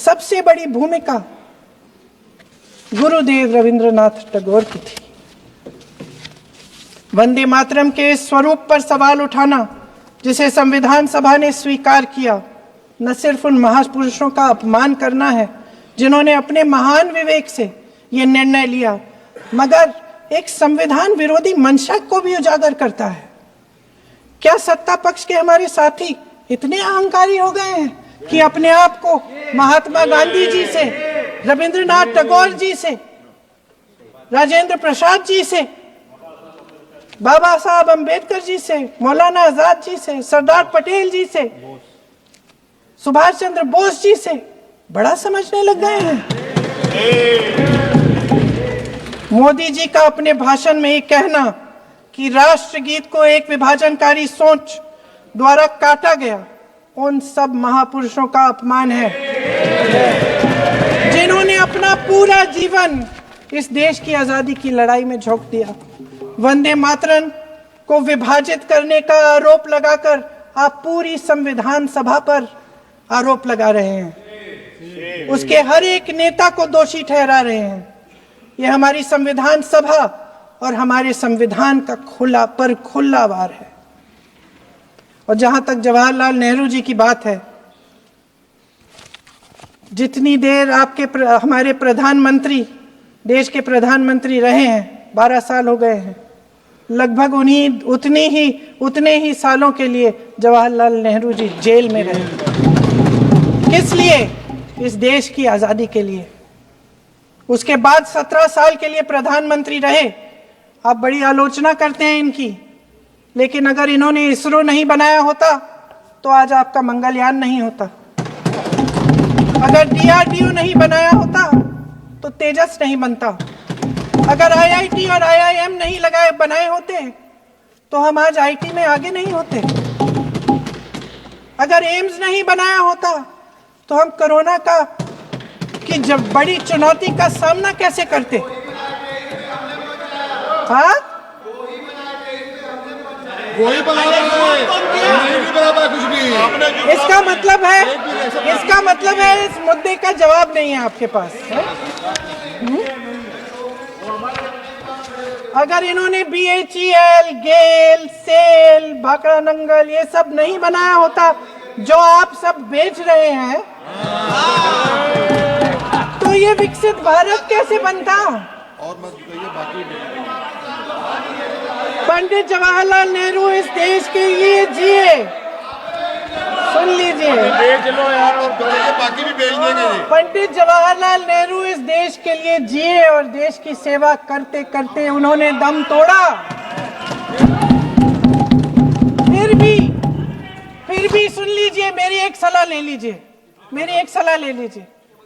सबसे बड़ी भूमिका गुरुदेव रविंद्रनाथ टैगोर की थी। वंदे मातरम के स्वरूप पर सवाल उठाना, जिसे संविधान सभा ने स्वीकार किया, न सिर्फ उन महापुरुषों का अपमान करना है जिन्होंने अपने महान विवेक से ये निर्णय लिया, मगर एक संविधान विरोधी मंशा को भी उजागर करता है। क्या सत्ता पक्ष के हमारे साथी इतने अहंकारी हो गए हैं कि अपने आप को महात्मा गांधी जी से, रविंद्रनाथ टैगोर जी से, राजेंद्र प्रसाद जी से, बाबा साहब अंबेडकर जी से, मौलाना आजाद जी से, सरदार पटेल जी से, सुभाष चंद्र बोस जी से बड़ा समझने लग गए हैं? मोदी जी का अपने भाषण में ये कहना कि राष्ट्रगीत को एक विभाजनकारी सोच द्वारा काटा गया, उन सब महापुरुषों का अपमान है जिन्होंने अपना पूरा जीवन इस देश की आजादी की लड़ाई में झोंक दिया। वंदे मातरम को विभाजित करने का आरोप लगाकर आप पूरी संविधान सभा पर आरोप लगा रहे हैं, उसके हर एक नेता को दोषी ठहरा रहे हैं। यह हमारी संविधान सभा और हमारे संविधान का खुला वार है। और जहां तक जवाहरलाल नेहरू जी की बात है, जितनी देर हमारे प्रधानमंत्री देश के प्रधानमंत्री रहे हैं, 12 साल हो गए हैं, लगभग उतने ही सालों के लिए जवाहरलाल नेहरू जी जेल में रहे। किस लिए? इस देश की आजादी के लिए। उसके बाद 17 साल के लिए प्रधानमंत्री रहे। आप बड़ी आलोचना करते हैं इनकी, लेकिन अगर इन्होंने इसरो नहीं बनाया होता तो आज आपका मंगलयान नहीं होता। अगर DRDO नहीं बनाया होता तो तेजस नहीं बनता। अगर IIT और IIM नहीं बनाए होते तो हम आज IT में आगे नहीं होते। अगर एम्स नहीं बनाया होता तो हम कोरोना की जब बड़ी चुनौती का सामना कैसे करते? हाँ, वही बना कुछ भी। इसका मतलब है इस मुद्दे का जवाब नहीं है आपके पास है? अगर इन्होंने BHEL, गेल, सेल, भाखड़ा नंगल ये सब नहीं बनाया होता जो आप सब बेच रहे हैं, तो ये विकसित भारत कैसे बनता? और मत कहिए बाकी। पंडित जवाहरलाल नेहरू इस देश के लिए जिए। सुन लीजिए, बेच लो यार, बाकी भी बेच देंगे। पंडित जवाहरलाल नेहरू इस देश के लिए जिए और देश की सेवा करते करते उन्होंने दम तोड़ा। फिर भी सुन लीजिए, मेरी एक सलाह ले लीजिए।